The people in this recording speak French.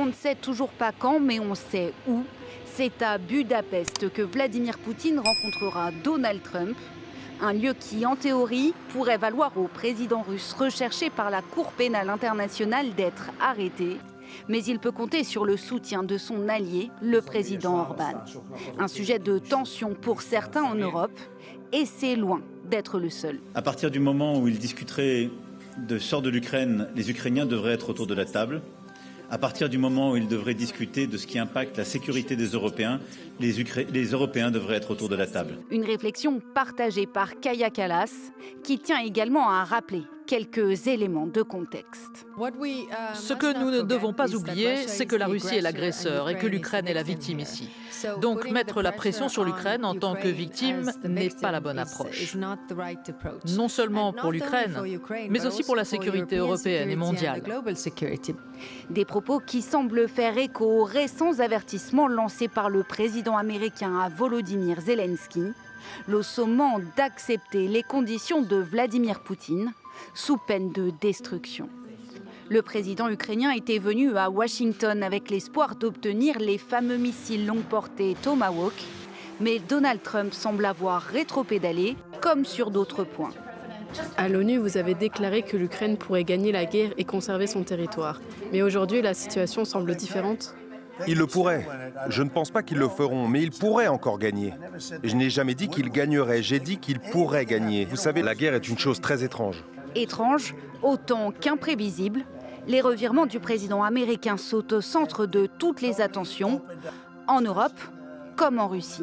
On ne sait toujours pas quand, mais on sait où. C'est à Budapest que Vladimir Poutine rencontrera Donald Trump. Un lieu qui, en théorie, pourrait valoir au président russe recherché par la Cour pénale internationale d'être arrêté. Mais il peut compter sur le soutien de son allié, le président Orban. Un sujet de tension pour certains en Europe, et c'est loin d'être le seul. À partir du moment où il discuterait de sort de l'Ukraine, les Ukrainiens devraient être autour de la table. À partir du moment où ils devraient discuter de ce qui impacte la sécurité des Européens, les Européens devraient être autour de la table. Une réflexion partagée par Kaja Kallas, qui tient également à rappeler quelques éléments de contexte. Ce que nous ne devons pas oublier, c'est que la Russie est l'agresseur et que l'Ukraine est la victime ici. Donc mettre la pression sur l'Ukraine en tant que victime n'est pas la bonne approche. Non seulement pour l'Ukraine, mais aussi pour la sécurité européenne et mondiale. Des propos qui semblent faire écho aux récents avertissements lancés par le président américain à Volodymyr Zelensky, le sommant d'accepter les conditions de Vladimir Poutine sous peine de destruction. Le président ukrainien était venu à Washington avec l'espoir d'obtenir les fameux missiles longue portée Tomahawk, mais Donald Trump semble avoir rétropédalé, comme sur d'autres points. À l'ONU, vous avez déclaré que l'Ukraine pourrait gagner la guerre et conserver son territoire. Mais aujourd'hui, la situation semble différente. Ils le pourraient. Je ne pense pas qu'ils le feront, mais ils pourraient encore gagner. Je n'ai jamais dit qu'ils gagneraient, j'ai dit qu'ils pourraient gagner. Vous savez, la guerre est une chose très étrange. Étrange, autant qu'imprévisible, les revirements du président américain sont au centre de toutes les attentions, en Europe comme en Russie.